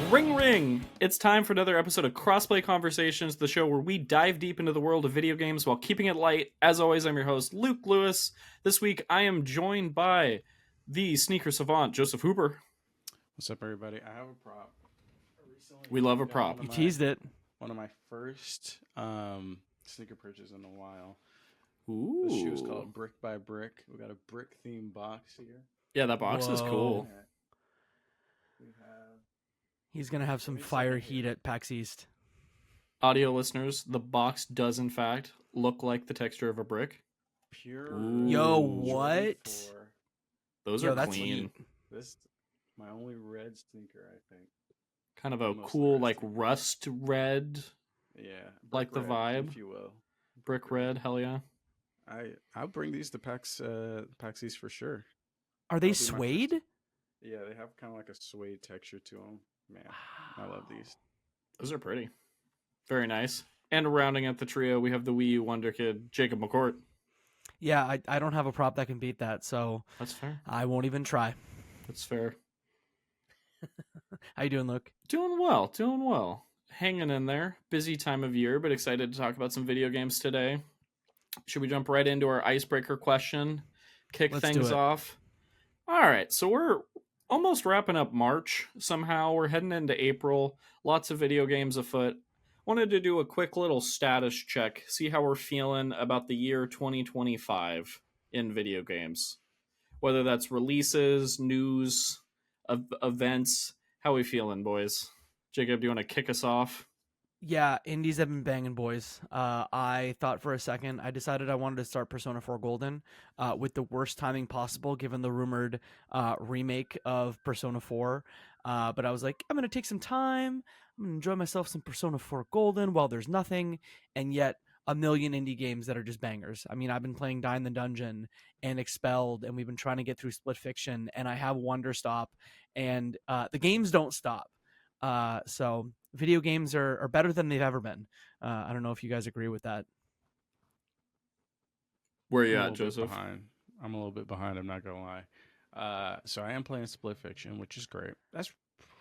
Ring ring! It's time for another episode of Crossplay Conversations, the show where we dive deep into the world of video games while keeping it light. As always, I'm your host, Luke Lewis. This week, I am joined by the sneaker savant, Joseph Hooper. What's up, everybody? I have a prop. We love a prop. You teased it. One of my first sneaker purchases in a while. Ooh. The shoe is called Brick by Brick. We got a brick themed box here. Yeah, that box is cool. We have... He's going to have some fire heat at PAX East. Audio listeners, the box does in fact look like the texture of a brick. Pure. Ooh. Yo, what? Those Yo, are that's clean. heat. This my only red sneaker, I think. Kind of a Most cool, red like, sneaker. rust red, Yeah. like the red, vibe. if you will. Brick red, hell yeah. I'll bring these to PAX East for sure. Are they That'll be my suede? first. Yeah, they have kind of like a suede texture to them. Man, I love these. Those are pretty. Very nice. And rounding out the trio, we have the Wii U wonder kid, Jacob McCourt. Yeah, I don't have a prop that can beat that, so That's fair. I won't even try. That's fair. How you doing, Luke? Doing well. Hanging in there. Busy time of year, but excited to talk about some video games today. Should we jump right into our icebreaker question? Kick Let's do things it. off. All right, so we're almost wrapping up March somehow. We're heading into April. Lots of video games afoot. Wanted to do a quick little status check, see how we're feeling about the year 2025 in video games. Whether that's releases, news, events. How we feeling, boys? Jacob, do you want to kick us off? Yeah, indies have been banging, boys. I thought for a second, I decided I wanted to start Persona 4 Golden with the worst timing possible, given the rumored remake of Persona 4. But I was like, I'm going to take some time. I'm going to enjoy myself some Persona 4 Golden while there's nothing. And yet, a million indie games that are just bangers. I mean, I've been playing Die in the Dungeon and Expelled, and we've been trying to get through Split Fiction, and I have Wonder Stop, and the games don't stop. So video games are better than they've ever been. I don't know if you guys agree with that. Where are you I'm a at, little bit Joseph? behind. I'm a little bit behind, I'm not gonna lie. So I am playing Split Fiction, which is great. That's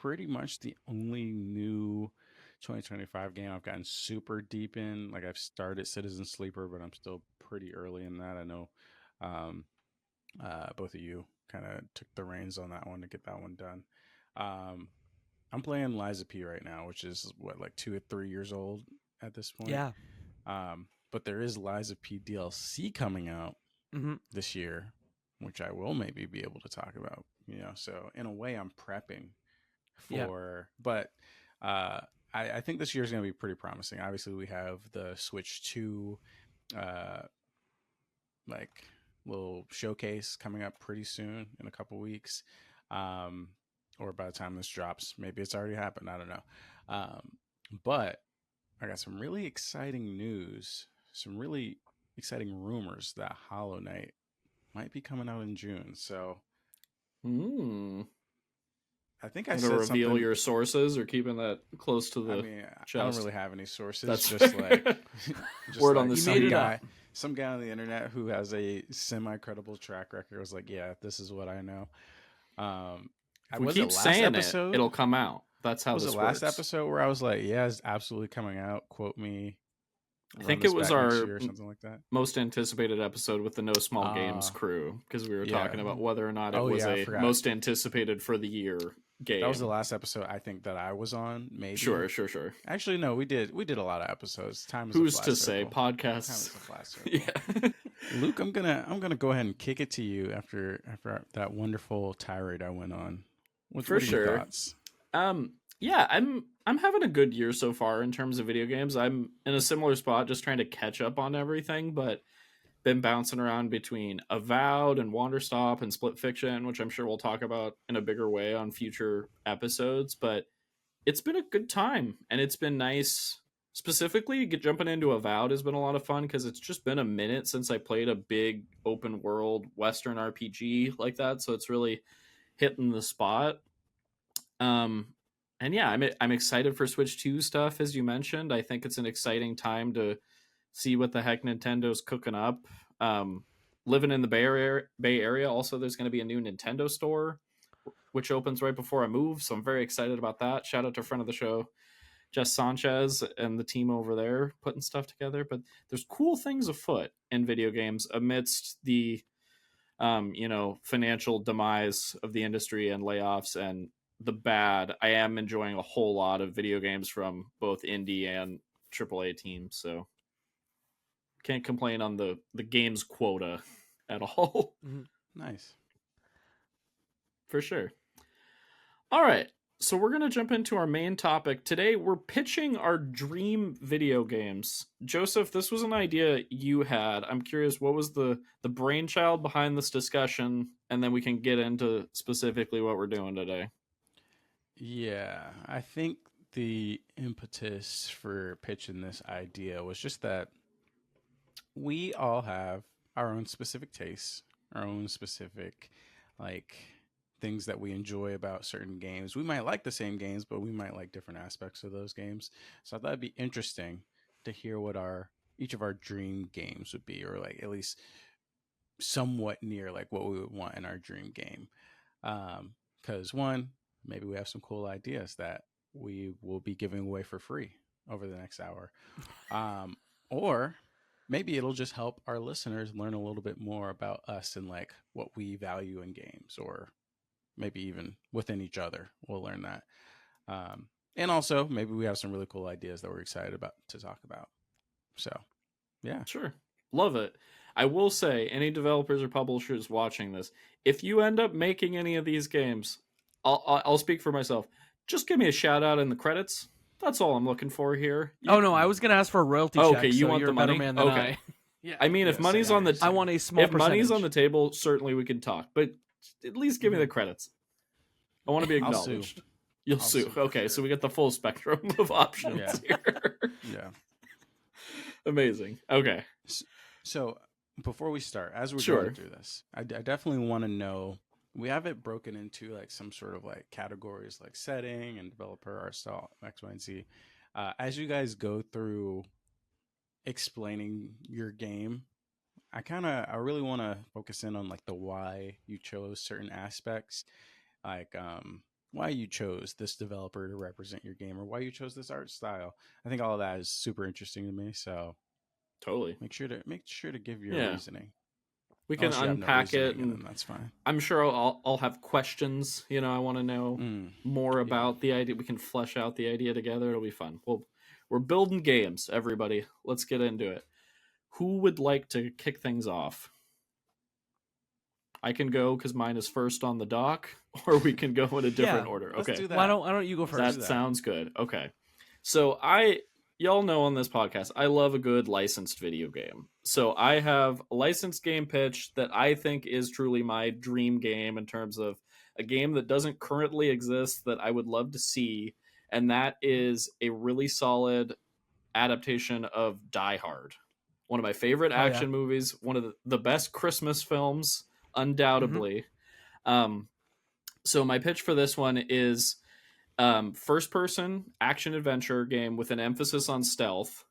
pretty much the only new 2025 game I've gotten super deep in. Like, I've started Citizen Sleeper, but I'm still pretty early in that. I know both of you kind of took the reins on that one to get that one done. I'm playing Liza P right now, which is like 2 or 3 years old at this point. Yeah. But there is Liza P DLC coming out this year, which I will maybe be able to talk about. So in a way, I'm prepping for. Yeah. But I think this year is going to be pretty promising. Obviously, we have the Switch 2 like little showcase coming up pretty soon in a couple weeks. Or by the time this drops, maybe it's already happened. I don't know. But I got some really exciting news, some really exciting rumors that Hollow Knight might be coming out in June. So I think I said reveal something. Your sources or keeping that close to the chest? I don't really have any sources. That's just like word on the street. Some guy on the internet who has a semi-credible track record was like, "Yeah, this is what I know." If we keep saying it'll come out. That's how this works. Was it last episode where I was like, "Yeah, it's absolutely coming out"? Quote me. I think it was our or something like that. Most anticipated episode with the No Small Games crew, because we were talking about whether or not it was a most anticipated for the year game. That was the last episode I think that I was on. Maybe. Sure. Actually, no, we did a lot of episodes. Time is Who's a flat to circle. say? Podcasts. Time is a flat circle. Yeah. Luke, I'm gonna go ahead and kick it to you after that wonderful tirade I went on. What are your thoughts? Yeah, I'm having a good year so far in terms of video games. I'm in a similar spot, just trying to catch up on everything, but been bouncing around between Avowed and Wanderstop and Split Fiction, which I'm sure we'll talk about in a bigger way on future episodes. But it's been a good time, and it's been nice. Specifically, jumping into Avowed has been a lot of fun because it's just been a minute since I played a big open world Western RPG like that, so it's really hitting the spot. And yeah, I'm excited for Switch 2 stuff, as you mentioned. I think it's an exciting time to see what the heck Nintendo's cooking up. Living in the Bay Area, also, there's going to be a new Nintendo store which opens right before I move. So I'm very excited about that. Shout out to friend of the show, Jess Sanchez, and the team over there putting stuff together. But there's cool things afoot in video games amidst the financial demise of the industry and layoffs and the bad. I am enjoying a whole lot of video games from both indie and AAA teams, so can't complain on the games quota at all. Nice. For sure. All right, so we're going to jump into our main topic. Today, we're pitching our dream video games. Joseph, this was an idea you had. I'm curious, what was the brainchild behind this discussion? And then we can get into specifically what we're doing today. Yeah, I think the impetus for pitching this idea was just that we all have our own specific tastes, our own specific, things that we enjoy about certain games. We might like the same games, but we might like different aspects of those games. So I thought it'd be interesting to hear what each of our dream games would be, or at least somewhat near what we would want in our dream game. Because one, maybe we have some cool ideas that we will be giving away for free over the next hour. Or maybe it'll just help our listeners learn a little bit more about us and what we value in games, or maybe even within each other. We'll learn that. And also maybe we have some really cool ideas that we're excited about to talk about. So, yeah. Sure. Love it. I will say, any developers or publishers watching this, if you end up making any of these games, I'll speak for myself. Just give me a shout out in the credits. That's all I'm looking for here. Oh no, I was gonna ask for a royalty check. Okay, you want you're the money? A better man than okay. I. Yeah. I mean, if money's on the I want a small if percentage. money's on the table, certainly we can talk. But at least give me the credits. I want to be acknowledged. You'll sue. Okay, sure. So we get the full spectrum of options here. Yeah. Amazing. Okay. So before we start, as we're Sure. going through this, I definitely want to know. We have it broken into some sort of categories, like setting and developer, art style, X, Y, and Z. As you guys go through explaining your game, I really want to focus in on the why you chose certain aspects, why you chose this developer to represent your game, or why you chose this art style. I think all of that is super interesting to me. So Totally. make sure to give your reasoning. We can unpack it, and that's fine. I'm sure I'll have questions. I want to know more about the idea. We can flesh out the idea together. It'll be fun. We're building games, everybody. Let's get into it. Who would like to kick things off? I can go because mine is first on the dock, or we can go in a different order. Okay. Let's do that. Why don't you go first? That sounds good. Okay. So y'all know on this podcast, I love a good licensed video game. So I have a licensed game pitch that I think is truly my dream game in terms of a game that doesn't currently exist that I would love to see. And that is a really solid adaptation of Die Hard. One of my favorite action movies, one of the best Christmas films, undoubtedly. So my pitch for this one is first person action adventure game with an emphasis on stealth.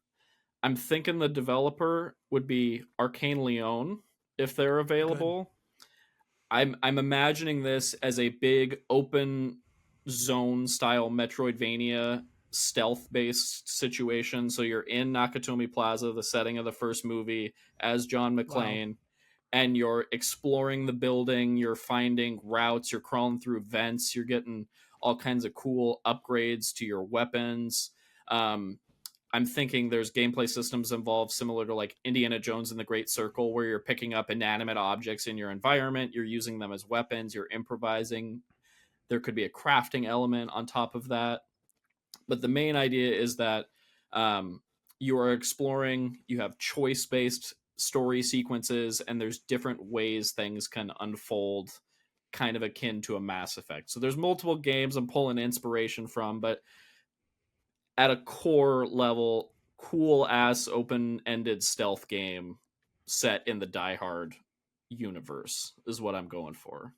I'm thinking the developer would be Arcane Leon if they're available. Good. I'm imagining this as a big open zone style Metroidvania stealth based situation. So you're in Nakatomi Plaza, the setting of the first movie, as John McClane. Wow. And you're exploring the building, you're finding routes, you're crawling through vents, you're getting all kinds of cool upgrades to your weapons. I'm thinking there's gameplay systems involved similar to Indiana Jones and the Great Circle, where you're picking up inanimate objects in your environment, you're using them as weapons, you're improvising. There could be a crafting element on top of that. But the main idea is that you are exploring, you have choice-based story sequences, and there's different ways things can unfold, kind of akin to a Mass Effect. So there's multiple games I'm pulling inspiration from, but at a core level, cool ass open-ended stealth game set in the Die Hard universe is what I'm going for.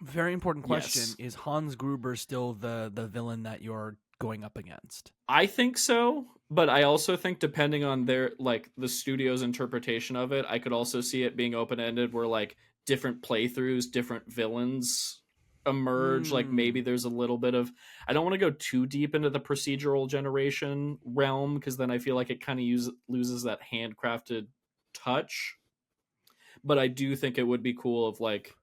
Very important question. Yes. Is Hans Gruber still the villain that you're going up against? I think so, but I also think depending on their the studio's interpretation of it, I could also see it being open-ended where different playthroughs, different villains emerge. Like maybe there's a little bit of, I don't want to go too deep into the procedural generation realm, because then I feel like it kind of loses that handcrafted touch. But I do think it would be cool if, like,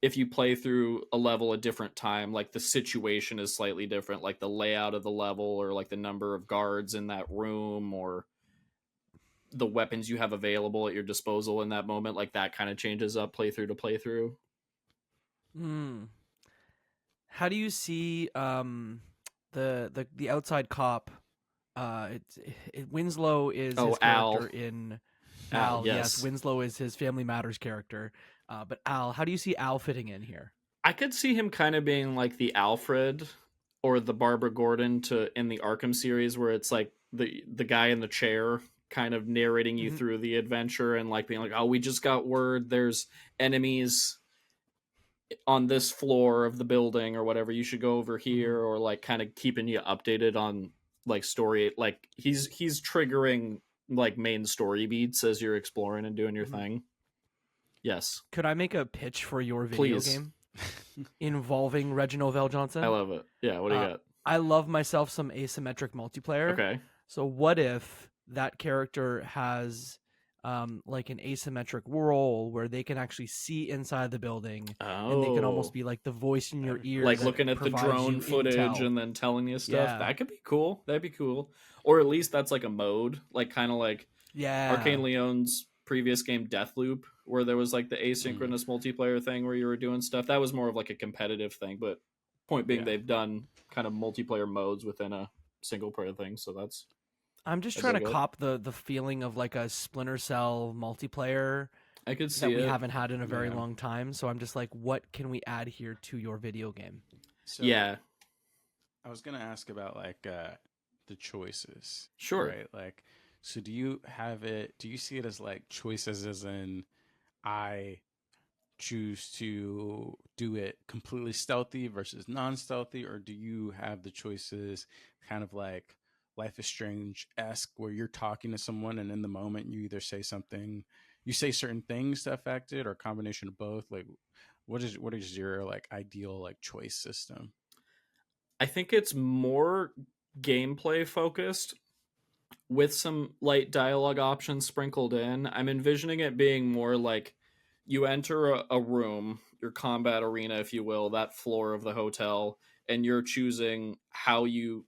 if you play through a level a different time, like the situation is slightly different, like the layout of the level, or like the number of guards in that room, or the weapons you have available at your disposal in that moment, like that kind of changes up playthrough to playthrough. How do you see the outside cop? Winslow is his character Al. in Al, Yes, Winslow is his Family Matters character. But Al, how do you see Al fitting in here? I could see him kind of being like the Alfred or the Barbara Gordon in the Arkham series, where it's like the guy in the chair kind of narrating you through the adventure, and like being like, oh, we just got word there's enemies on this floor of the building or whatever, you should go over here, or like kind of keeping you updated on like story. Like he's triggering like main story beats as you're exploring and doing your thing. Yes. Could I make a pitch for your video game involving Reginald VelJohnson? I love it. Yeah, what do you got? I love myself some asymmetric multiplayer. Okay. So what if that character has like an asymmetric role where they can actually see inside the building, and they can almost be like the voice in your ear, like looking at the drone footage intel. and then telling you stuff. Yeah. That could be cool. That'd be cool. Or at least that's like a mode, like kind of like Arcane Leon's previous game Deathloop, where there was like the asynchronous multiplayer thing where you were doing stuff. That was more of like a competitive thing, but point being, they've done kind of multiplayer modes within a single player thing, so that's... I'm just trying to cop the feeling of like a Splinter Cell multiplayer. I could see that we haven't had in a very long time. So I'm just like, what can we add here to your video game? So, I was gonna ask about like the choices. Sure. Right. Like, so do you have it? Do you see it as like choices as in I choose to do it completely stealthy versus non-stealthy, or do you have the choices kind of like Life is Strange-esque, where you're talking to someone and in the moment you either say something, you say certain things to affect it, or a combination of both? Like, what is your like ideal like choice system? I think it's more gameplay focused with some light dialogue options sprinkled in. I'm envisioning it being more like you enter a room, your combat arena, if you will, that floor of the hotel, and you're choosing how you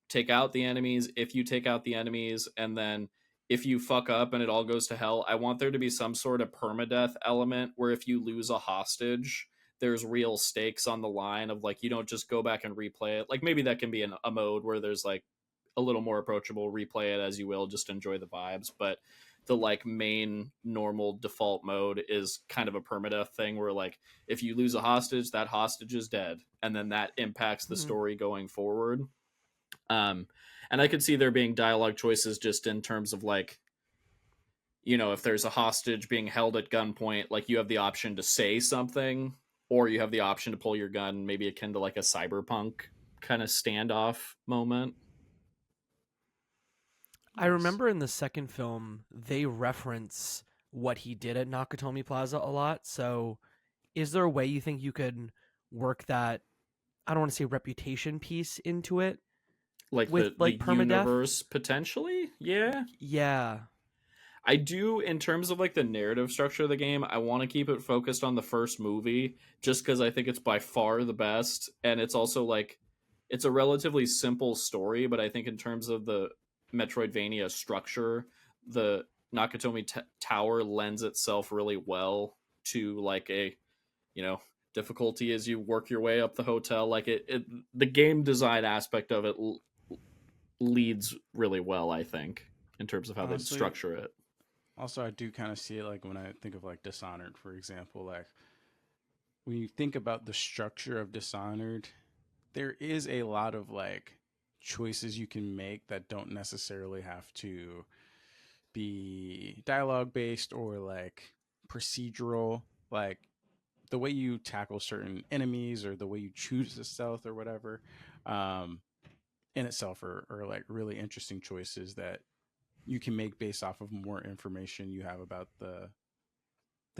take out the enemies, if you take out the enemies, and then if you fuck up and it all goes to hell. I want there to be some sort of permadeath element where if you lose a hostage, there's real stakes on the line of like, you don't just go back and replay it. Like maybe that can be a mode where there's like a little more approachable, replay it as you will, just enjoy the vibes. But the like main normal default mode is kind of a permadeath thing where like if you lose a hostage, that hostage is dead, and then that impacts the story going forward. And I could see there being dialogue choices just in terms of like, you know, if there's a hostage being held at gunpoint, like you have the option to say something, or you have the option to pull your gun, maybe akin to like a cyberpunk kind of standoff moment. I remember in the second film, they reference what he did at Nakatomi Plaza a lot. So is there a way you think you could work that, I don't want to say reputation piece into it? Like with the permadeath? Universe, potentially? Yeah. Yeah. I do, in terms of like the narrative structure of the game, I want to keep it focused on the first movie, just because I think it's by far the best. And it's also like, it's a relatively simple story, but I think in terms of the Metroidvania structure, the Nakatomi Tower lends itself really well to like a, you know, difficulty as you work your way up the hotel. Like the game design aspect of it leads really well, I think, in terms of how they structure it. Also, I do kind of see it like when I think of like Dishonored, for example. Like when you think about the structure of Dishonored, there is a lot of like choices you can make that don't necessarily have to be dialogue based or like procedural. Like the way you tackle certain enemies or the way you choose the stealth or whatever, in itself are like really interesting choices that you can make based off of more information you have about the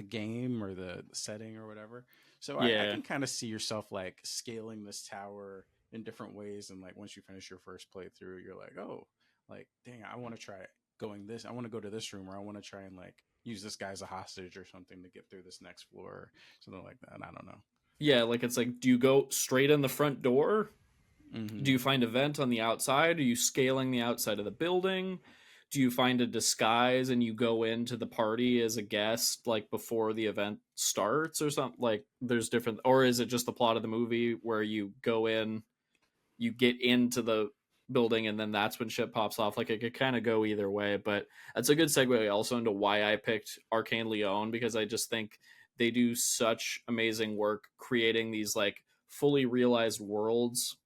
game or the setting or whatever. So I Yeah. can kind of see yourself like scaling this tower in different ways, and like once you finish your first playthrough, you're like, oh, like dang, I want to try going this. I want to go to this room, or I want to try and like use this guy as a hostage or something to get through this next floor, or something like that. I don't know. Yeah, like it's like, do you go straight in the front door? Do you find a vent on the outside? Are you scaling the outside of the building? Do you find a disguise and you go into the party as a guest like before the event starts or something? Like there's different, or is it just the plot of the movie where you go in, you get into the building and then that's when shit pops off? Like it could kind of go either way, but that's a good segue also into why I picked Arcane Leon, because I just think they do such amazing work creating these like fully realized worlds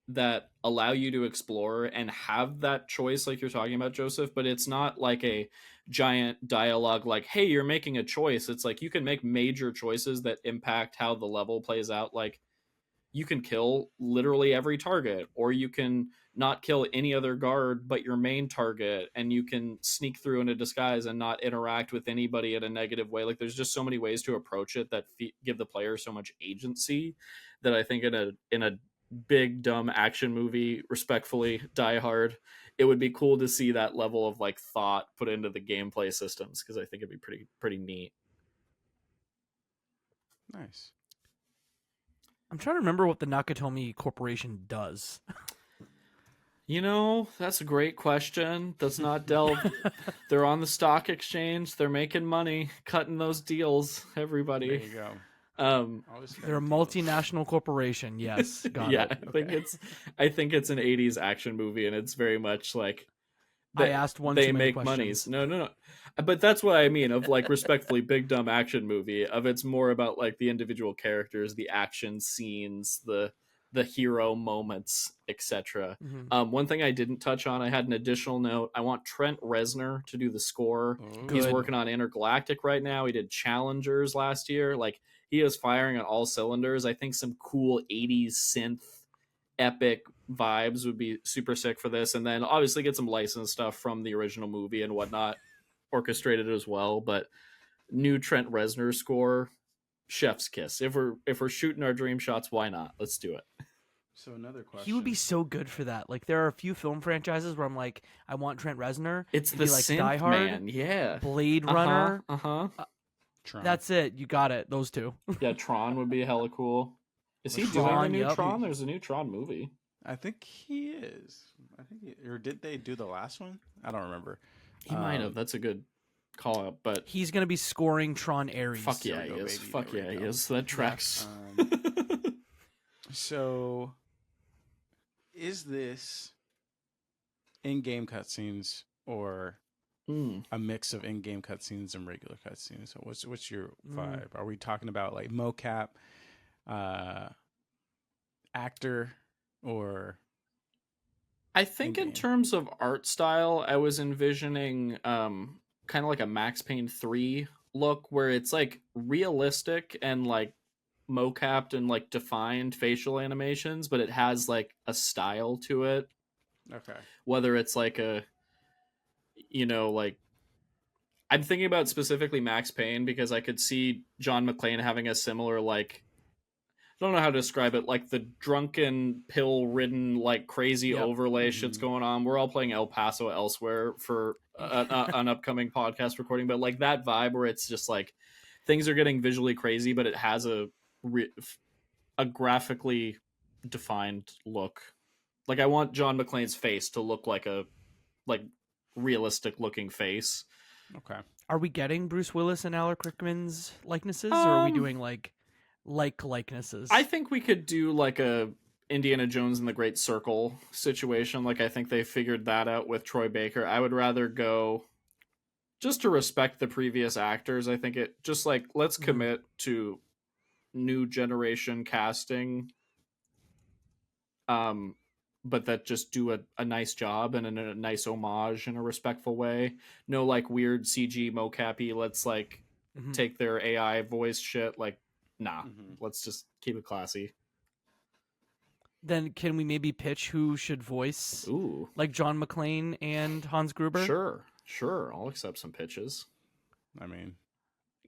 that allow you to explore and have that choice like you're talking about, Joseph, but it's not like a giant dialogue like, hey, you're making a choice. It's like you can make major choices that impact how the level plays out. Like you can kill literally every target, or you can not kill any other guard but your main target, and you can sneak through in a disguise and not interact with anybody in a negative way. Like there's just so many ways to approach it that give the player so much agency that I think in a big dumb action movie, respectfully, Die Hard, it would be cool to see that level of like thought put into the gameplay systems, because I think it'd be pretty neat. Nice. I'm trying to remember what the Nakatomi Corporation does. You know, that's a great question. Does not delve. They're on the stock exchange. They're making money, cutting those deals. Everybody. There you go. They're a multinational corporation. Yes, got yeah, it. I think it's an '80s action movie, and it's very much like I asked one. They too many make questions. monies. No. But that's what I mean of like respectfully big dumb action movie. Of it's more about like the individual characters, the action scenes, the hero moments, etc. Mm-hmm. One thing I didn't touch on, I had an additional note. I want Trent Reznor to do the score. Ooh. He's Good. working on Intergalactic right now. He did Challengers last year. Like he is firing on all cylinders. I think some cool 80s synth epic vibes would be super sick for this, and then obviously get some licensed stuff from the original movie and whatnot orchestrated as well. But new Trent Reznor score, chef's kiss. If we're shooting our dream shots, why not? Let's do it. So another question. He would be so good for that. Like there are a few film franchises where I'm like, I want Trent Reznor. It's to the be like synth Die Hard, man, yeah. Blade Runner. Tron. That's it. You got it. Those two. Yeah, Tron would be hella cool. Is he doing Tron, the new yep. Tron? There's a new Tron movie. I think he is. Or did they do the last one? I don't remember. He might have. That's a good call out. But He's gonna be scoring Tron Ares. fuck yeah, There we he go, is. baby. Fuck There yeah, we he go. is. That tracks. So, is this in-game cutscenes or a mix of in-game cutscenes and regular cutscenes? So what's your vibe? Are we talking about like mocap, actor, or? I think in terms of art style, I was envisioning kind of like a Max Payne 3 look, where it's like realistic and like mocapped and like defined facial animations, but it has like a style to it. Okay. Whether it's like a, like I'm thinking about specifically Max Payne because I could see John McClane having a similar like, I don't know how to describe it, like the drunken, pill-ridden, like crazy overlay shit's going on. We're all playing El Paso elsewhere for an upcoming podcast recording, but like that vibe where it's just like things are getting visually crazy, but it has a graphically defined look. Like I want John McClane's face to look like a realistic looking face. Okay. Are we getting Bruce Willis and Alec Rickman's likenesses, or are we doing likenesses? I think we could do like a Indiana Jones and the Great Circle situation. Like I think they figured that out with Troy Baker. I would rather go just to respect the previous actors. I think it just like let's commit to new generation casting. But that just do a nice job and a nice homage in a respectful way. No like weird CG mocappy. Let's like take their AI voice shit. Like, nah, let's just keep it classy. Then can we maybe pitch who should voice like John McClane and Hans Gruber? Sure. I'll accept some pitches. I mean,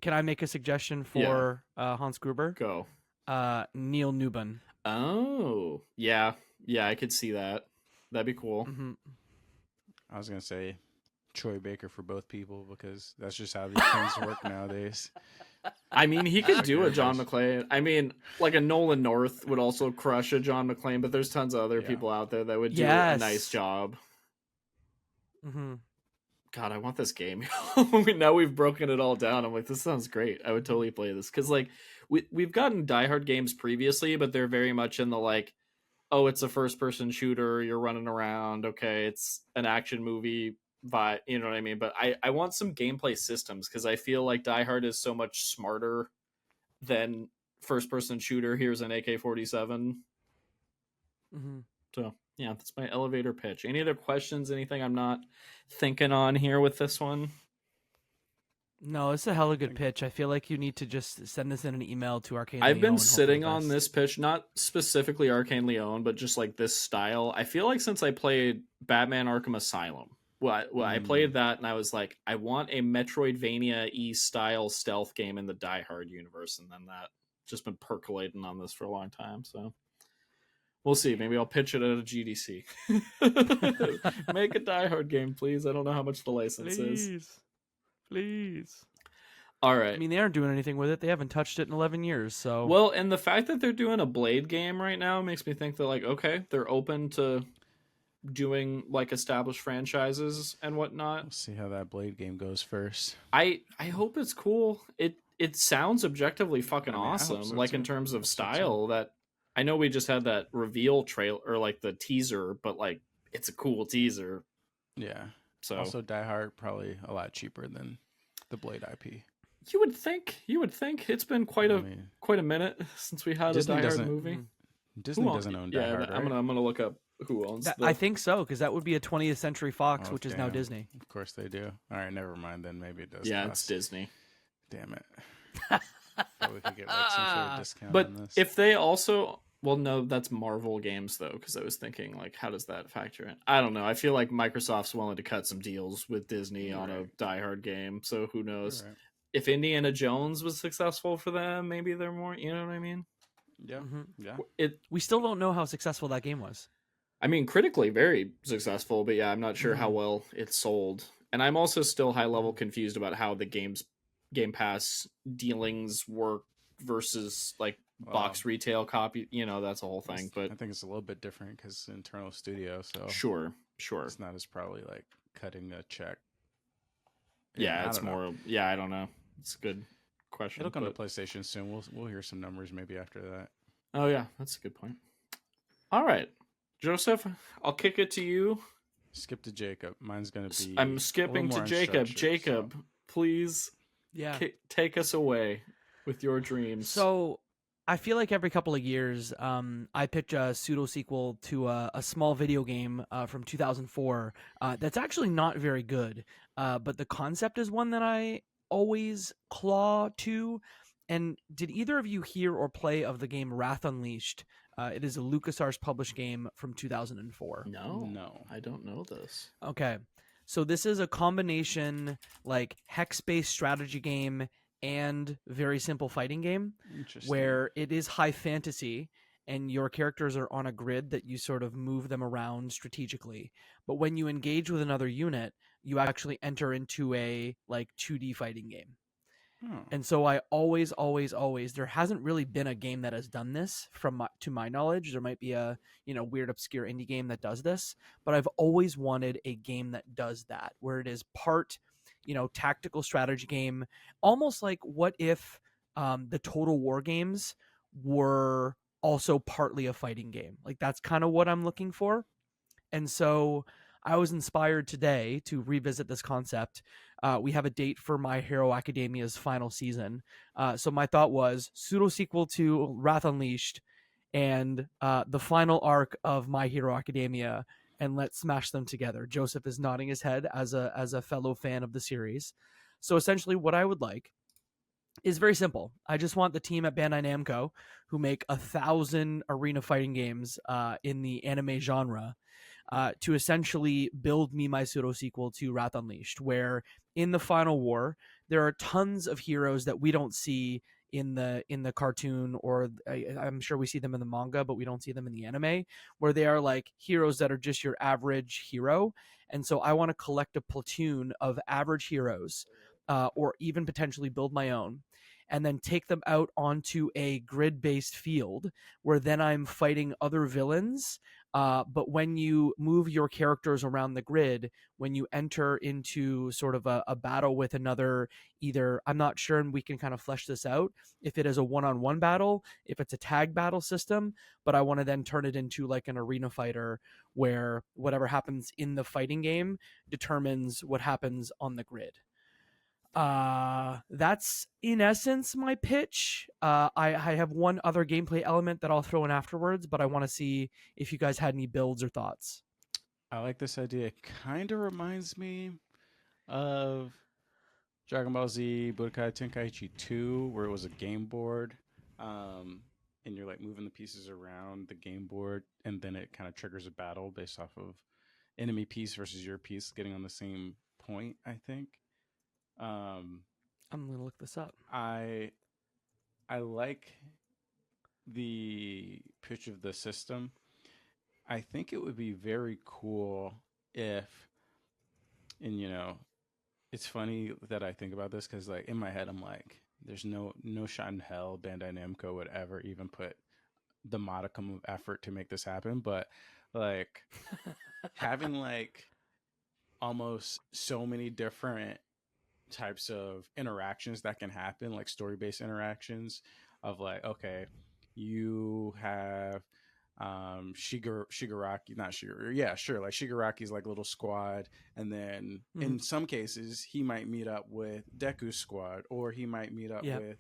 Can I make a suggestion for Hans Gruber? Go. Neil Newbon. Oh, yeah. Yeah, I could see that. That'd be cool. Mm-hmm. I was gonna say Troy Baker for both people because that's just how these things work nowadays. I mean, he could do a John McClane. I mean, like a Nolan North would also crush a John McClane, but there's tons of other people out there that would do a nice job. Mm-hmm. God, I want this game. Now we've broken it all down. I'm like, this sounds great. I would totally play this. Because, like, we've gotten Die Hard games previously, but they're very much in the, like, oh, it's a first-person shooter. You're running around. Okay, it's an action movie vibe. You know what I mean? But I want some gameplay systems because I feel like Die Hard is so much smarter than first-person shooter. Here's an AK-47. Mm-hmm. So, yeah, that's my elevator pitch. Any other questions? Anything I'm not thinking on here with this one? No, it's a hella good pitch. I feel like you need to just send this in an email to Arcane I've Leon been and hope for sitting the on best. this pitch, not specifically Arcane Leon, but just like this style. I feel like since I played Batman Arkham Asylum, I played that and I was like, I want a Metroidvania-y style stealth game in the Die Hard universe, and then that just been percolating on this for a long time, so we'll see. Maybe I'll pitch it at a GDC. Make a Die Hard game, please. I don't know how much the license is. Please. All right. I mean, they aren't doing anything with it. They haven't touched it in 11 years, so... Well, and the fact that they're doing a Blade game right now makes me think that, like, okay, they're open to doing, like, established franchises and whatnot. We'll see how that Blade game goes first. I hope it's cool. It sounds objectively fucking awesome, so like, too. in terms of style. That I know we just had that reveal trailer, or, like, the teaser, but, like, it's a cool teaser. Yeah. So Also, Die Hard probably a lot cheaper than the Blade IP. You would think. It's been quite a minute since we had Disney a Die Hard doesn't- movie. Disney doesn't own Die Hard, right? I'm gonna look up who owns That, the... I think so, because that would be a 20th Century Fox, Oh, which is now damn. Disney. Of course they do. All right, never mind then. Maybe it does. Yeah, cost. it's Disney. Damn it. Probably could get like some sort of discount But on this. if they also... Well, no, that's Marvel games, though, because I was thinking, like, how does that factor in? I don't know. I feel like Microsoft's willing to cut some deals with Disney on a Die Hard game, so who knows? Right. If Indiana Jones was successful for them, maybe they're more... You know what I mean? Yeah. Mm-hmm. Yeah. We still don't know how successful that game was. I mean, critically very successful, but yeah, I'm not sure how well it sold. And I'm also still high level confused about how the Game Pass dealings work versus like box retail copy. You know, that's a whole thing. But I think it's a little bit different because internal studio, so sure. it's not as probably like cutting a check. Yeah, I it's don't know. more. Yeah, I don't know. It's a good question. It'll come but... to PlayStation soon. We'll hear some numbers maybe after that. Oh yeah, that's a good point. All right, Joseph, I'll kick it to you. Skip to Jacob. Mine's gonna be. I'm skipping to more Jacob. unstructured, Jacob, so- please Yeah. take us away with your dreams. So I feel like every couple of years, I pitch a pseudo sequel to a small video game from 2004 that's actually not very good, but the concept is one that I always claw to. And did either of you hear or play of the game Wrath Unleashed? It is a LucasArts published game from 2004. No. I don't know this. Okay, so this is a combination like hex-based strategy game and very simple fighting game, Interesting. where it is high fantasy and your characters are on a grid that you sort of move them around strategically. But when you engage with another unit, you actually enter into a like 2D fighting game. Oh. And so I always, there hasn't really been a game that has done this to my knowledge. There might be a, weird obscure indie game that does this, but I've always wanted a game that does that, where it is part, tactical strategy game, almost like what if the Total War games were also partly a fighting game. Like that's kind of what I'm looking for. And so I was inspired today to revisit this concept. We have a date for My Hero Academia's final season. So my thought was pseudo sequel to Wrath Unleashed and the final arc of My Hero Academia, and let's smash them together. Joseph is nodding his head as a fellow fan of the series. So essentially what I would like is very simple. I just want the team at Bandai Namco, who make 1,000 arena fighting games in the anime genre, to essentially build me my pseudo sequel to Wrath Unleashed, where in the final war, there are tons of heroes that we don't see in the cartoon, or I'm sure we see them in the manga, but we don't see them in the anime, where they are like heroes that are just your average hero. And so I want to collect a platoon of average heroes, or even potentially build my own, and then take them out onto a grid-based field where then I'm fighting other villains. But when you move your characters around the grid, when you enter into sort of a battle with another, either, I'm not sure, and we can kind of flesh this out, if it is a one-on-one battle, if it's a tag battle system, but I want to then turn it into like an arena fighter where whatever happens in the fighting game determines what happens on the grid. That's in essence my pitch. I have one other gameplay element that I'll throw in afterwards, but I want to see if you guys had any builds or thoughts. I like this idea. It kind of reminds me of Dragon Ball Z Budokai Tenkaichi 2, where it was a game board, and you're like moving the pieces around the game board, and then it kind of triggers a battle based off of enemy piece versus your piece getting on the same point, I think. I'm gonna look this up. I like the pitch of the system. I think it would be very cool if, and it's funny that I think about this because like in my head I'm like, there's no shot in hell Bandai Namco would ever even put the modicum of effort to make this happen, but like having like almost so many different types of interactions that can happen, like story-based interactions of like, okay, you have Shigaraki, not Shigaraki, yeah, sure, like Shigaraki's like little squad, and then in some cases he might meet up with Deku's squad, or he might meet up with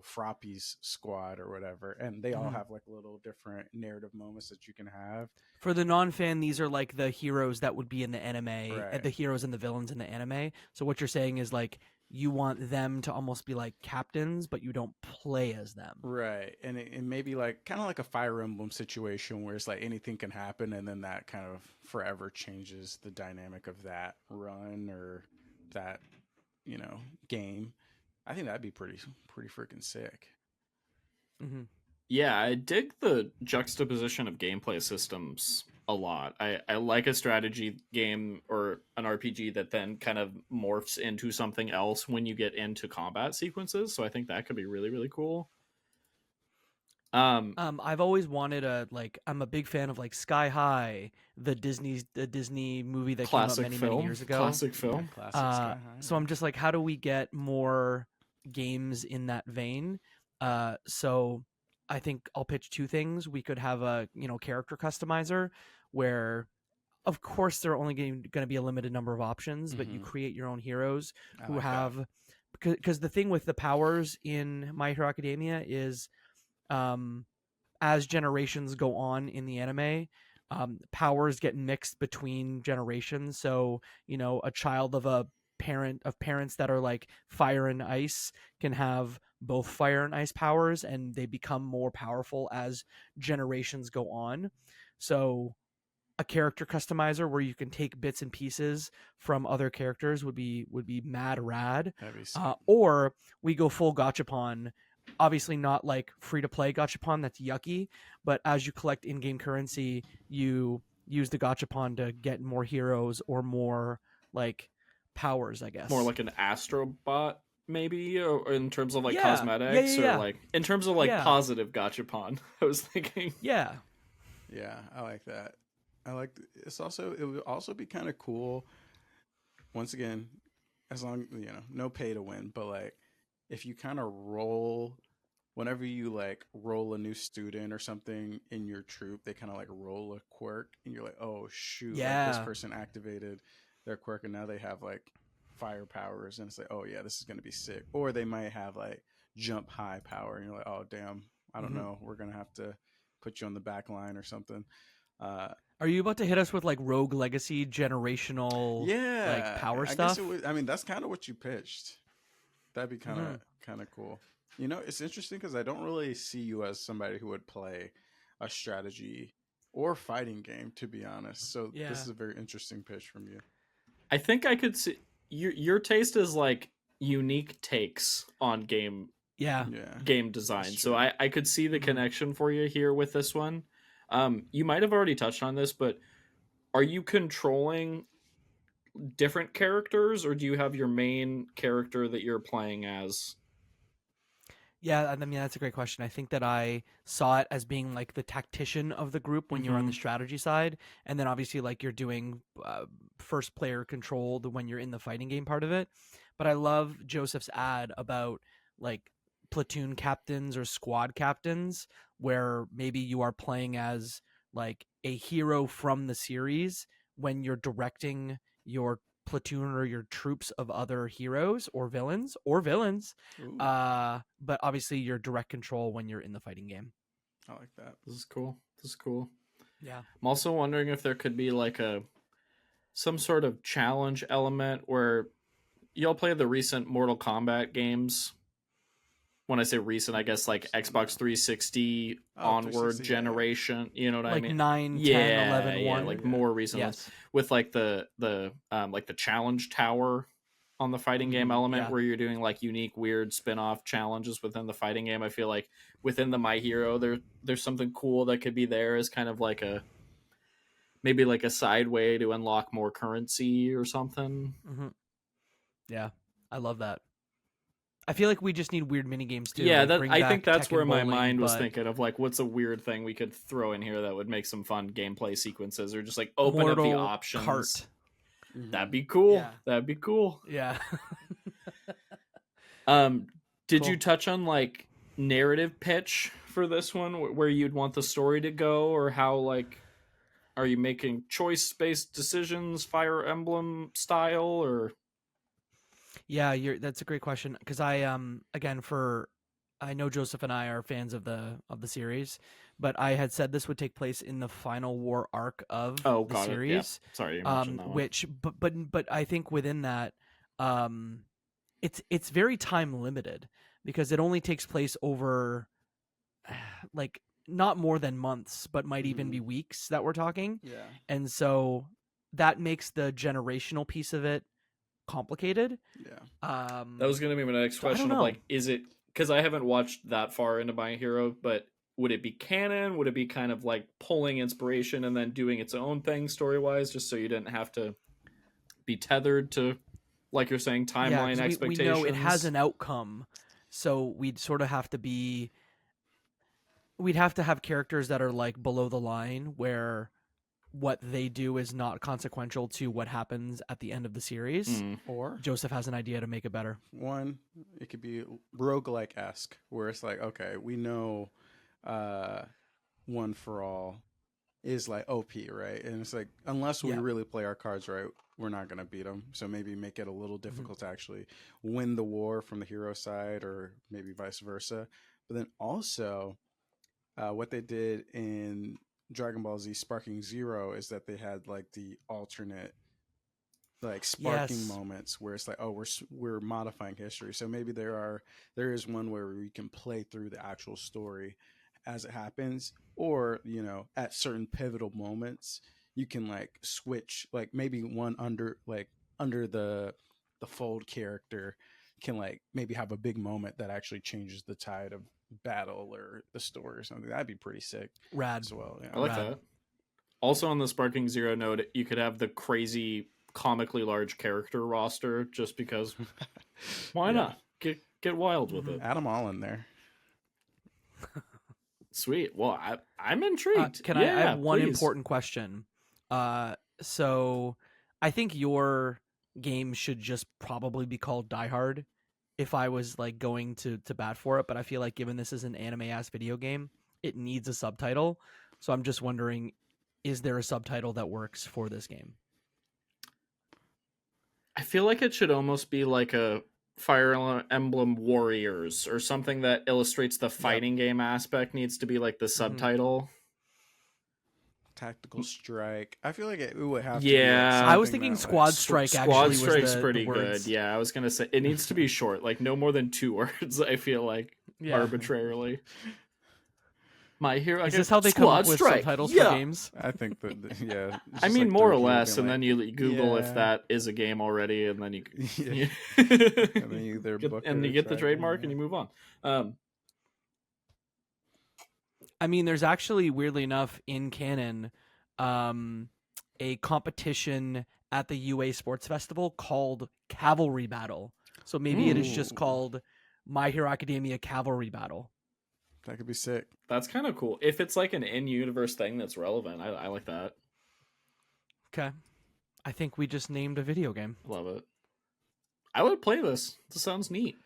Froppy's squad or whatever, and they all have like little different narrative moments that you can have. For the non-fan, these are like the heroes that would be in the anime, right. The heroes and the villains in the anime. So what you're saying is like you want them to almost be like captains, but you don't play as them. Right. And it may be like kind of like a Fire Emblem situation where it's like anything can happen, and then that kind of forever changes the dynamic of that run or that, game. I think that'd be pretty freaking sick. Mm-hmm. Yeah, I dig the juxtaposition of gameplay systems a lot. I like a strategy game or an RPG that then kind of morphs into something else when you get into combat sequences. So I think that could be really, really cool. I've always wanted I'm a big fan of like Sky High, the Disney movie that came out many years ago. Classic film. Classic Sky High. So I'm just like, how do we get more games in that vein? So I think I'll pitch two things. We could have a character customizer where, of course, there are only going to be a limited number of options, but you create your own heroes who have, because the thing with the powers in My Hero Academia is, as generations go on in the anime, powers get mixed between generations. So a child of parents that are like fire and ice can have both fire and ice powers, and they become more powerful as generations go on. So a character customizer where you can take bits and pieces from other characters would be mad rad. Or we go full gachapon. Obviously not like free to play gachapon, that's yucky, but as you collect in-game currency, you use the gachapon to get more heroes or more like powers, I guess. More like an Astrobot, maybe, or in terms of like cosmetics, or like in terms of like positive gachapon. I was thinking. Yeah, I like that. I like it would also be kind of cool. Once again, as long no pay to win, but like if you kind of whenever you like roll a new student or something in your troop, they kind of like roll a quirk, and you're like, oh shoot, like this person activated their quirk, and now they have like fire powers, and it's like, oh yeah, this is gonna be sick. Or they might have like jump high power, and you're like, oh damn, I don't know, we're gonna have to put you on the back line or something. Are you about to hit us with like Rogue Legacy generational like power stuff? I mean, that's kind of what you pitched. That'd be kind of cool. It's interesting because I don't really see you as somebody who would play a strategy or fighting game, to be honest. So this is a very interesting pitch from you. I think I could see your taste is like unique takes on Yeah. game design. That's So true. I could see the Mhm. connection for you here with this one. You might have already touched on this, but are you controlling different characters, or do you have your main character that you're playing as? Yeah, I mean that's a great question. I think that I saw it as being like the tactician of the group when you're on the strategy side, and then obviously like you're doing first player controlled when you're in the fighting game part of it. But I love Joseph's ad about like platoon captains or squad captains, where maybe you are playing as like a hero from the series when you're directing your platoon or your troops of other heroes or villains Ooh, but obviously you're direct control when you're in the fighting game. I like that. This is cool. This is cool. Yeah. I'm also wondering if there could be like some sort of challenge element where y'all play the recent Mortal Kombat games. When I say recent, I guess like Xbox 360 onward 360, yeah. generation. You know what I Like mean? 9, 10, Yeah, 11, yeah, 1. like Yeah. more recent ones Yes. with like the challenge tower on the fighting game element yeah. where you're doing like unique weird spin-off challenges within the fighting game. I feel like within the My Hero there's something cool that could be there as kind of like maybe like a side way to unlock more currency or something. Mm-hmm. Yeah. I love that. I feel like we just need weird mini games too. Yeah, like bring I back think that's Tekken where my bowling, mind was but thinking of, like, what's a weird thing we could throw in here that would make some fun gameplay sequences, or just like open up the Mortal options. Kart. That'd be cool. Yeah. That'd be cool. Yeah. Did Cool. you touch on like narrative pitch for this one, where you'd want the story to go, or how like are you making choice based decisions, Fire Emblem style, or? Yeah, that's a great question because again I know Joseph and I are fans of the series, but I had said this would take place in the final war arc of Oh, the got it. Yeah. series. Sorry, you mentioned that one. Which but I think within that it's very time limited because it only takes place over like not more than months, but might even be weeks that we're talking. Yeah. And so that makes the generational piece of it complicated. Yeah. That was going to be my next so I question don't of know. like, is it, because I haven't watched that far into My Hero, but would it be canon? Would it be kind of like pulling inspiration and then doing its own thing story wise, just so you didn't have to be tethered to, like you're saying, timeline 'cause expectations? we know it has an outcome, so we'd sort of have to be. We'd have to have characters that are like below the line, where what they do is not consequential to what happens at the end of the series. Or Joseph has an idea to make it better. one, it could be roguelike-esque, where it's like, okay, we know One for All is like OP, right? And it's like, unless we Yeah. really play our cards right, we're not going to beat them. So maybe make it a little difficult to actually win the war from the hero side, or maybe vice versa. But then also, what they did in Dragon Ball Z Sparking Zero is that they had like the alternate like sparking Yes. moments where it's like, oh, we're modifying history. So maybe there is one where we can play through the actual story as it happens, or at certain pivotal moments you can like switch, like maybe one under the fold character can like maybe have a big moment that actually changes the tide of battle or the story or something. That'd be pretty sick Rad. as well. Yeah. I like Rad. that. Also, on the Sparking Zero note, you could have the crazy, comically large character roster, just because. Why Yeah. not? Get wild with it. Add them all in there. Sweet. Well, I'm intrigued. I have one please. important question? So I think your game should just probably be called Die Hard if I was like going to bat for it, but I feel like given this is an anime ass video game, it needs a subtitle. So I'm just wondering, is there a subtitle that works for this game? I feel like it should almost be like a Fire Emblem Warriors or something that illustrates the fighting game aspect. Needs to be like the subtitle. Tactical Strike. I feel like it would have to Yeah. be like I was something thinking that, Squad like, Strike Squad actually was Strike's the pretty words. good. Yeah, I was gonna say it needs to be short, like no more than 2 words. I feel like Yeah. arbitrarily. My Hero. Is this how they come up with subtitles for games? I think that yeah. I mean, more or less, and then you Google if that is a game already, and then you and then you either book and you get the trademark, and you move on. I mean, there's actually, weirdly enough, in canon, a competition at the UA Sports Festival called Cavalry Battle. So maybe it is just called My Hero Academia Cavalry Battle. That could be sick. That's kind of cool. If it's like an in-universe thing that's relevant, I like that. Okay. I think we just named a video game. Love it. I would play this. This sounds neat.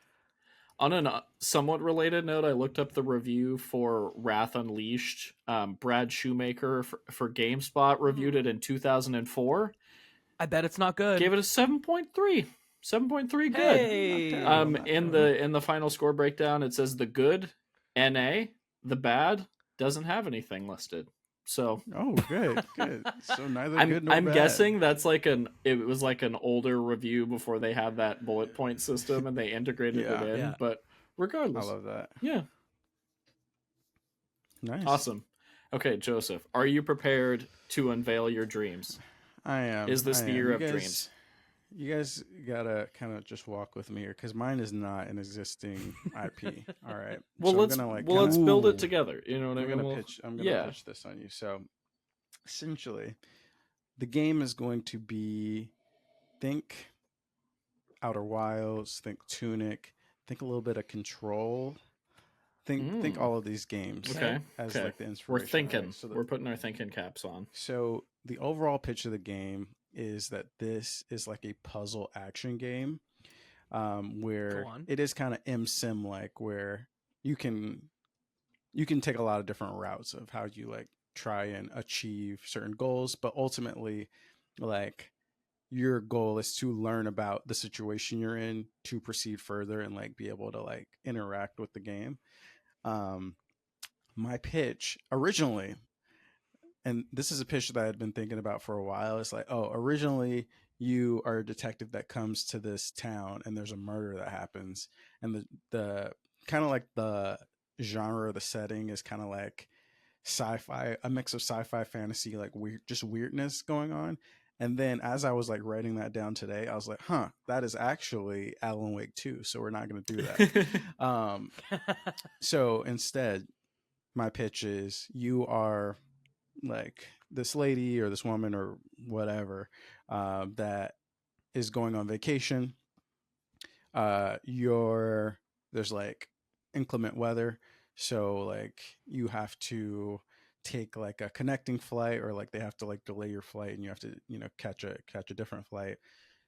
On a somewhat related note, I looked up the review for Wrath Unleashed. Brad Shoemaker for GameSpot reviewed it in 2004. I bet it's not good. Gave it a 7.3. 7.3 good. Hey. In the final score breakdown, it says the good NA, the bad doesn't have anything listed. So good. So neither good nor bad. I'm guessing that's it was like an older review before they had that bullet point system and they integrated it in. Yeah. But regardless, I love that. Yeah. Nice. Awesome. Okay, Joseph, are you prepared to unveil your dreams? I am. Is this the year of dreams? You guys gotta kind of just walk with me here, because mine is not an existing IP. All right. Well, so let's build it together. You know what I mean? I'm gonna pitch this on you. So, essentially, the game is going to be think Outer Wilds, think Tunic, think a little bit of Control. Think all of these games as like the inspiration. We're thinking. Right? So we're putting our thinking caps on. So the overall pitch of the game is that this is like a puzzle action game, where it is kind of sim like, where you can take a lot of different routes of how you like try and achieve certain goals, but ultimately, like, your goal is to learn about the situation you're in to proceed further and like be able to like interact with the game. My pitch originally, and this is a pitch that I had been thinking about for a while. It's like, originally you are a detective that comes to this town and there's a murder that happens, and the kind of like the genre of the setting is kind of like sci-fi, a mix of sci-fi, fantasy, like weirdness going on. And then as I was like writing that down today, I was like, that is actually Alan Wake 2. So we're not going to do that. So instead, my pitch is you are like this lady or this woman or whatever that is going on vacation. There's like inclement weather. So like you have to take like a connecting flight, or like they have to like delay your flight and you have to, catch a different flight.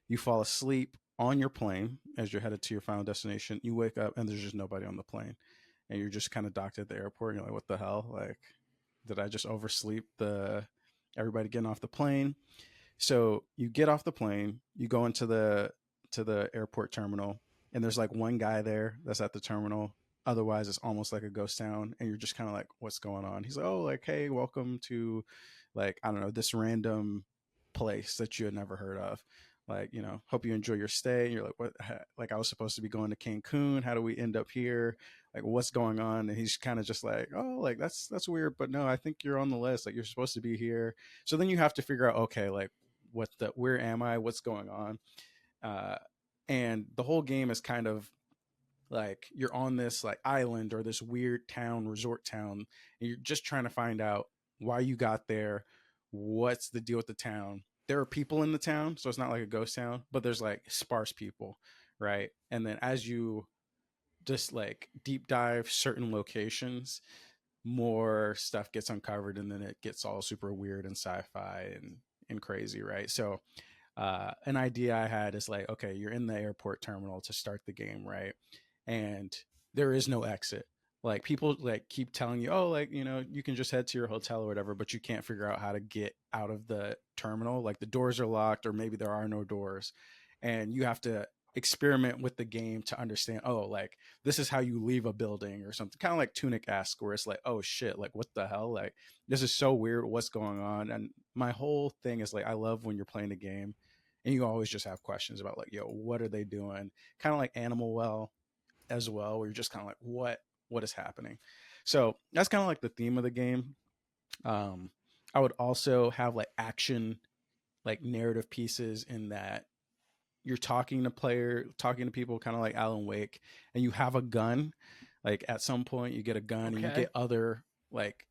You fall asleep on your plane as you're headed to your final destination. You wake up and there's just nobody on the plane, and you're just kind of docked at the airport and you're like, what the hell? Like, did I just oversleep everybody getting off the plane? So you get off the plane, you go into the airport terminal, and there's like one guy there that's at the terminal. Otherwise, it's almost like a ghost town, and you're just kind of like, what's going on? He's like, like, hey, welcome to, like, I don't know, this random place that you had never heard of. Like, hope you enjoy your stay. And you're like, what? Like, I was supposed to be going to Cancun. How do we end up here? Like, what's going on? And he's kind of just like, like, that's weird. But no, I think you're on the list. Like, you're supposed to be here. So then you have to figure out, okay, like, where am I? What's going on? And the whole game is kind of like, you're on this like island or this weird town, resort town, and you're just trying to find out why you got there. What's the deal with the town? There are people in the town, so it's not like a ghost town, but there's like sparse people, right? And then as you just like deep dive certain locations, more stuff gets uncovered, and then it gets all super weird and sci-fi and crazy, right? So an idea I had is like, okay, you're in the airport terminal to start the game, right? And there is no exit. Like, people like keep telling you, like, you can just head to your hotel or whatever, but you can't figure out how to get out of the terminal. Like, the doors are locked, or maybe there are no doors, and you have to experiment with the game to understand, like, this is how you leave a building or something, kind of like Tunic-esque, where it's like, oh shit, like, what the hell? Like, this is so weird. What's going on? And my whole thing is like, I love when you're playing a game and you always just have questions about like, what are they doing? Kind of like Animal Well as well, where you're just kind of like, what is happening? So that's kind of like the theme of the game. I would also have like action, like narrative pieces in that you're talking to people, kind of like Alan Wake, and you have a gun. Like at some point, you get a gun and you Okay. get other like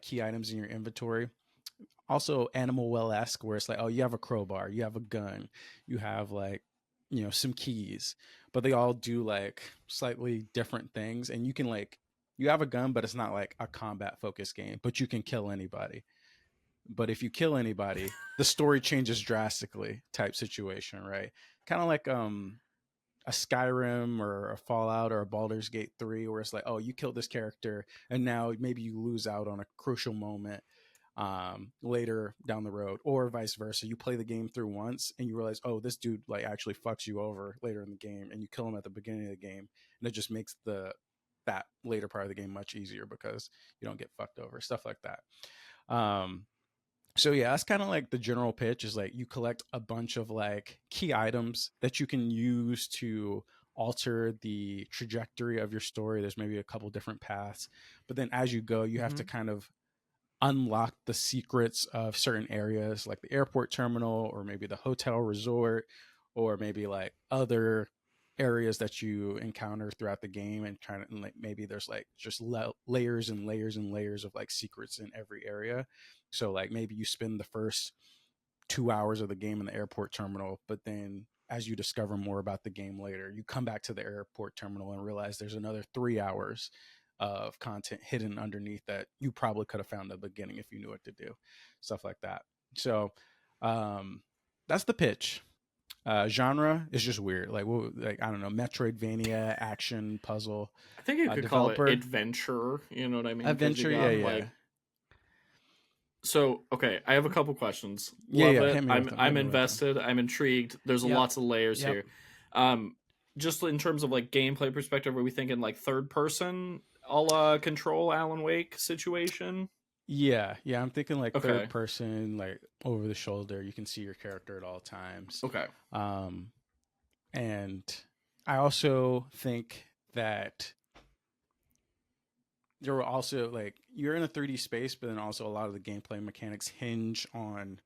key items in your inventory. Also, Animal Well-esque, where it's like, oh, you have a crowbar, you have a gun, you have like, some keys, but they all do like slightly different things, and you can like, you have a gun, but it's not like a combat focused game, but you can kill anybody. But if you kill anybody, the story changes drastically type situation, right? Kind of like a Skyrim or a Fallout or a Baldur's Gate 3, where it's like, oh, you killed this character and now maybe you lose out on a crucial moment later down the road, or vice versa. You play the game through once and you realize, oh, this dude like actually fucks you over later in the game, and you kill him at the beginning of the game, and it just makes that later part of the game much easier because you don't get fucked over, stuff like that. So yeah, that's kind of like the general pitch, is like you collect a bunch of like key items that you can use to alter the trajectory of your story. There's maybe a couple different paths, but then as you go, you have to kind of unlock the secrets of certain areas, like the airport terminal, or maybe the hotel resort, or maybe like other areas that you encounter throughout the game, and like maybe there's like just layers and layers and layers of like secrets in every area. So like maybe you spend the first 2 hours of the game in the airport terminal, but then as you discover more about the game later, you come back to the airport terminal and realize there's another 3 hours of content hidden underneath that you probably could have found at the beginning if you knew what to do, stuff like that. So that's the pitch. Genre is just weird, like I don't know, metroidvania, action, puzzle. I think you could call it adventure, you know what I mean? Adventure, yeah. So, okay, I have a couple questions. Love it. I'm invested. I'm intrigued. There's lots of layers here. Just in terms of like gameplay perspective, are we thinking like third person, a la Control, Alan Wake situation? Yeah, I'm thinking like third person, like over the shoulder. You can see your character at all times. Okay. And I also think that there were also like, you're in a 3D space, but then also a lot of the gameplay mechanics hinge on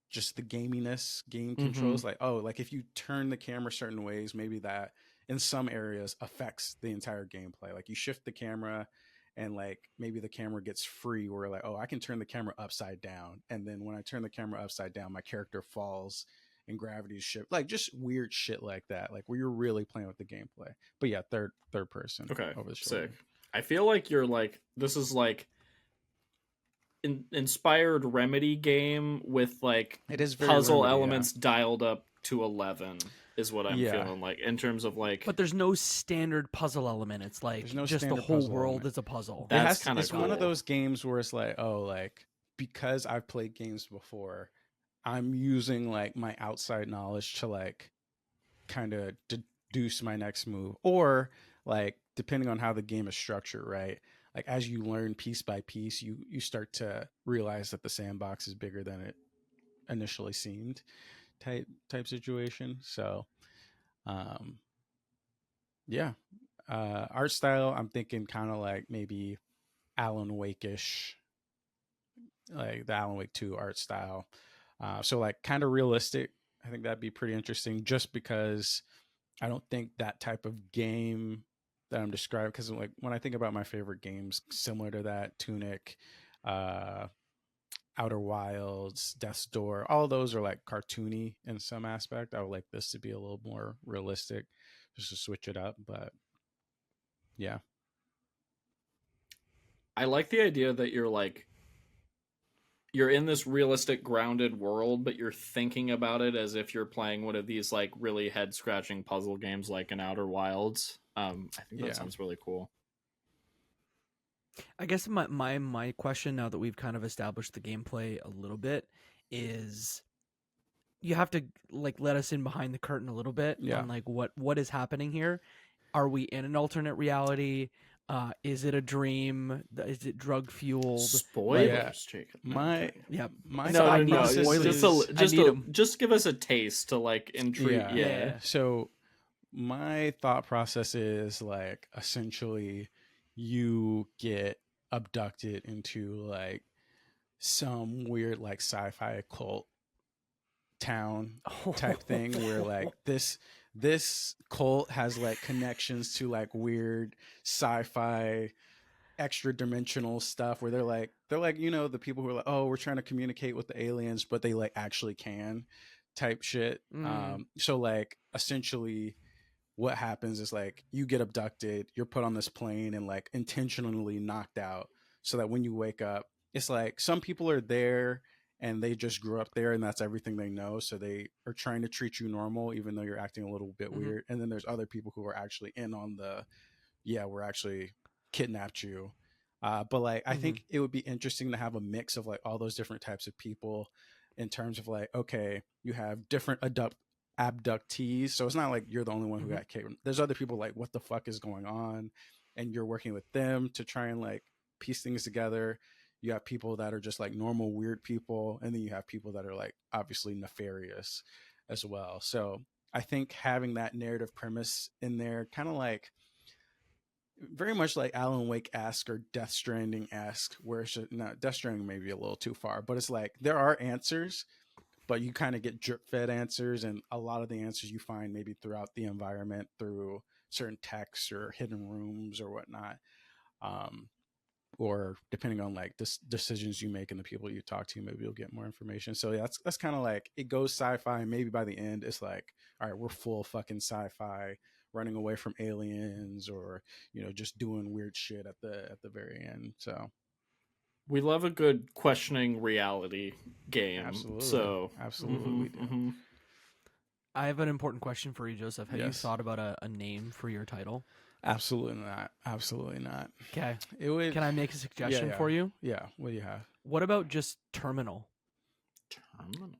just the gaminess, game controls. Like, oh, like if you turn the camera certain ways, maybe that in some areas affects the entire gameplay. Like you shift the camera and like maybe the camera gets free, where like, oh, I can turn the camera upside down, and then when I turn the camera upside down, my character falls and gravity's shift, like just weird shit like that, like where you're really playing with the gameplay. But yeah, third person. Okay, over the shoulder. Sick. I feel like you're like, this is like inspired Remedy game with like it is puzzle Remedy, elements dialed up to 11 is what I'm feeling like, in terms of like. But there's no standard puzzle element. It's like just the whole world is a puzzle. That's kind of cool. It's one of those games where it's like, oh, like because I've played games before, I'm using like my outside knowledge to like kind of deduce my next move, or like depending on how the game is structured, right? Like as you learn piece by piece, you start to realize that the sandbox is bigger than it initially seemed, type situation. So art style, I'm thinking kind of like maybe Alan Wake-ish, like the Alan Wake 2 art style. So like kind of realistic. I think that'd be pretty interesting, just because I don't think that type of game that I'm describing, because like when I think about my favorite games similar to that, Tunic, Outer Wilds, Death's Door, all those are like cartoony in some aspect. I would like this to be a little more realistic, just to switch it up. But yeah, I like the idea that you're in this realistic, grounded world, but you're thinking about it as if you're playing one of these like really head scratching puzzle games like in Outer Wilds. I think that sounds really cool. I guess my question, now that we've kind of established the gameplay a little bit, is you have to like let us in behind the curtain a little bit on like what is happening here. Are we in an alternate reality? Is it a dream? Is it drug fueled? Spoilers, Jacob. My just give us a taste to like intrigue. So my thought process is like, essentially you get abducted into like some weird like sci-fi occult town type thing where like this cult has like connections to like weird sci-fi extra dimensional stuff where they're like you know, the people who are like, oh, we're trying to communicate with the aliens, but they like actually can type shit. So like essentially what happens is like you get abducted, you're put on this plane and like intentionally knocked out so that when you wake up, it's like some people are there and they just grew up there and that's everything they know, so they are trying to treat you normal even though you're acting a little bit weird. And then there's other people who are actually in on the, yeah, we're actually kidnapped you. But like I think it would be interesting to have a mix of like all those different types of people in terms of like, okay, you have different abductees, so it's not like you're the only one who got kidnapped. There's other people like, what the fuck is going on, and you're working with them to try and like piece things together. You have people that are just like normal weird people, and then you have people that are like obviously nefarious as well. So I think having that narrative premise in there, kind of like very much like Alan Wake-esque or Death Stranding-esque, where it's just, no, Death Stranding may be a little too far, but it's like there are answers, but you kind of get drip fed answers, and a lot of the answers you find maybe throughout the environment through certain texts or hidden rooms or whatnot, or depending on like decisions you make and the people you talk to, maybe you'll get more information. So yeah, that's kind of like it goes sci-fi, and maybe by the end it's like, all right, we're full fucking sci-fi, running away from aliens, or you know, just doing weird shit at the very end. So we love a good questioning reality game. absolutely, So absolutely, we do. I have an important question for you, Joseph. Have you Yes. thought about a name for your title? Absolutely not. Absolutely not. Okay. It would. Can I make a suggestion yeah. for you? Yeah. What do you have? What about just terminal? Terminal.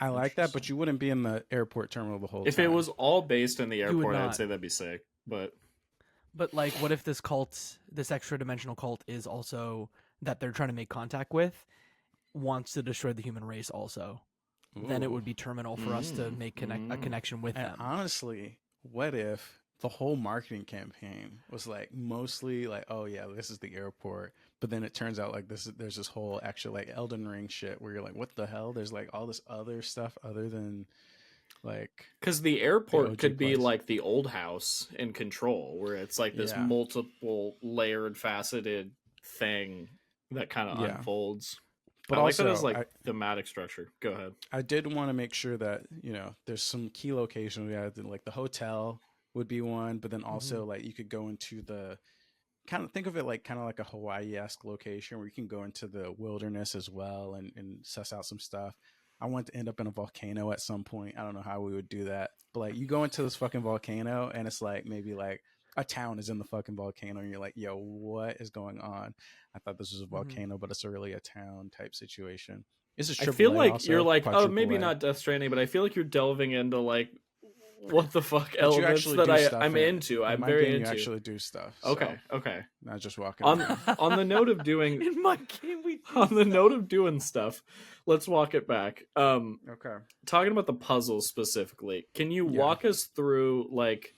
I like that, but you wouldn't be in the airport terminal the whole If time. it was all based in the You would airport, I'd not. say that'd be sick. But like, what if this cult, this extra dimensional cult, is also that they're trying to make contact with, wants to destroy the human race also? Then it would be terminal for us to make a connection with And them. honestly, what if the whole marketing campaign was like mostly like, oh yeah, this is the airport, but then it turns out like there's this whole actual like Elden Ring shit where you're like, what the hell? There's like all this other stuff other than like, because the airport OG could be place. like the old house in Control, where it's like this Yeah. multiple layered, faceted thing that kind of Yeah. unfolds. But I like also, that as like thematic structure. Go ahead. I did want to make sure that, you know, there's some key locations. We had like the hotel would be one, but then also like you could go into the kind of, think of it like kind of like a Hawaii-esque location where you can go into the wilderness as well and suss out some stuff. I want to end up in a volcano at some point. I don't know how we would do that, but like you go into this fucking volcano and it's like maybe like a town is in the fucking volcano and you're like, yo, what is going on? I thought this was a volcano, but it's really a town type situation. This is I AAA feel like also, you're like, oh, quadruple maybe A. not Death Stranding, but I feel like you're delving into like what the fuck But you elements actually that do stuff I'm in- into. in I'm my very game, into. You actually do stuff. Okay, so, okay. not just walking On around. on the note of doing In my game, we do on the stuff. note of doing stuff, let's walk it back. Okay. Talking about the puzzles specifically, can you Yeah. walk us through like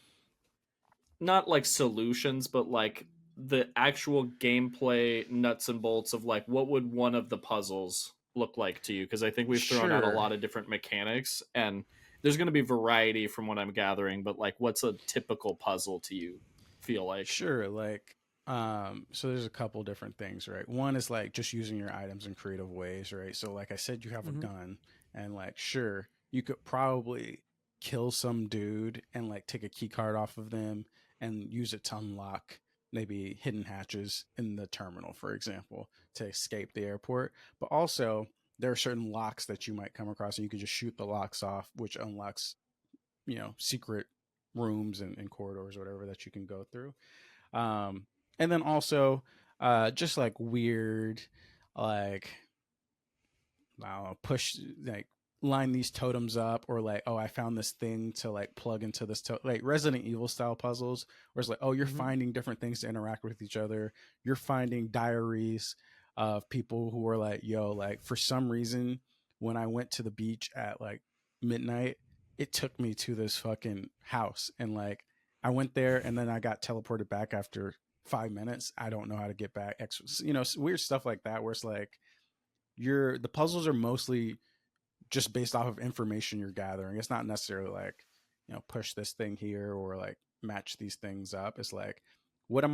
not like solutions, but like the actual gameplay nuts and bolts of like what would one of the puzzles look like to you? Because I think we've thrown out a Sure. lot of different mechanics, and there's going to be variety from what I'm gathering. But like, what's a typical puzzle to you? Feel like Sure, like so there's a couple different things, right? One is like just using your items in creative ways, right? So like I said, you have a gun, and like sure, you could probably kill some dude and like take a key card off of them and use it to unlock maybe hidden hatches in the terminal, for example, to escape the airport. But also there are certain locks that you might come across and you could just shoot the locks off, which unlocks, you know, secret rooms and corridors or whatever that you can go through. And then also just like weird, like, I don't know, push, like line these totems up, or like, oh, I found this thing to like plug into this like Resident Evil style puzzles where it's like, oh, you're finding different things to interact with each other. You're finding diaries of people who are like, yo, like for some reason when I went to the beach at like midnight, it took me to this fucking house, and like I went there and then I got teleported back after 5 minutes, I don't know how to get back. Weird stuff like that where it's like the puzzles are mostly just based off of information you're gathering. It's not necessarily like, push this thing here or like match these things up. It's like, what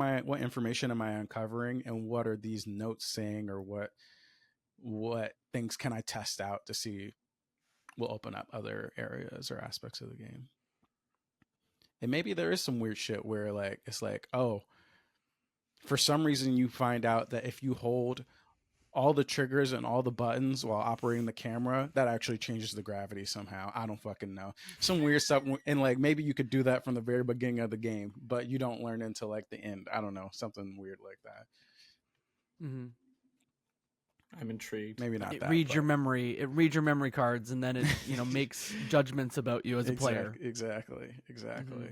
information am I uncovering, and what are these notes saying, or what things can I test out to see will open up other areas or aspects of the game. And maybe there is some weird shit where like it's like, oh, for some reason you find out that if you hold all the triggers and all the buttons while operating the camera, that actually changes the gravity somehow. I don't fucking know. Some weird stuff. And like maybe you could do that from the very beginning of the game, but you don't learn until like the end. I don't know. Something weird like that. Mm-hmm. I'm intrigued. Maybe not. It reads your memory. It reads your memory cards, and then it makes judgments about you as a player. Exactly. Mm-hmm.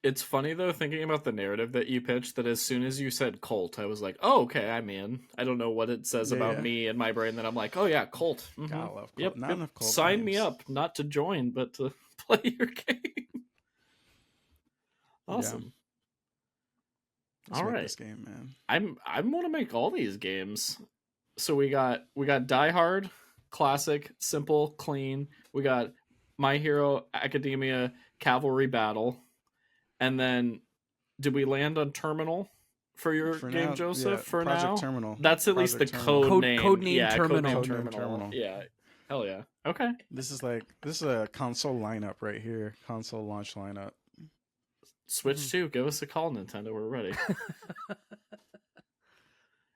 It's funny though, thinking about the narrative that you pitched, that as soon as you said cult, I was like, oh, okay, I'm in. I don't know what it says about me and my brain, that I'm like, oh yeah, cult. Mm-hmm. Gotta love cult. Yep. Not enough cult Sign games. me up, not to join, but to play your game. Awesome. Let's all make right, this game, man. I want to make all these games. So we got Die Hard, classic, simple, clean. We got My Hero Academia Cavalry Battle, and then did we land on Terminal for your game, now, Joseph? yeah, for Project now, Terminal. That's at least the Terminal. code name. Code name yeah, Terminal. Code name Terminal. Yeah, hell yeah. Okay. This is a console lineup right here. Console launch lineup. Switch 2. Give us a call, Nintendo. We're ready.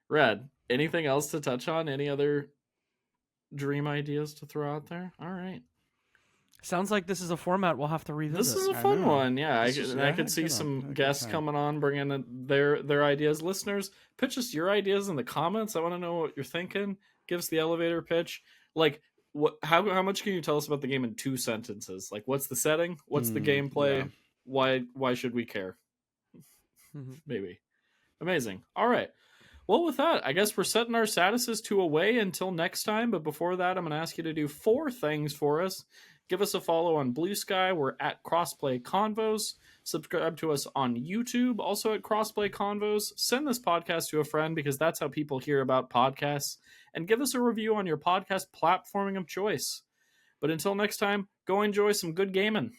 Red, anything else to touch on? Any other dream ideas to throw out there? All right. Sounds like this is a format we'll have to revisit. This is a fun one. Yeah, I could see good some one. guests coming on, bringing in their ideas. Listeners, pitch us your ideas in the comments. I want to know what you're thinking. Give us the elevator pitch. Like, how much can you tell us about the game in 2 sentences? Like, what's the setting? What's the gameplay? Yeah. Why should we care? Mm-hmm. Maybe. Amazing. All right. Well, with that, I guess we're setting our statuses to away until next time. But before that, I'm going to ask you to do 4 things for us. Give us a follow on BlueSky. We're at Crossplay Convos. Subscribe to us on YouTube, also at Crossplay Convos. Send this podcast to a friend, because that's how people hear about podcasts. And give us a review on your podcast platforming of choice. But until next time, go enjoy some good gaming.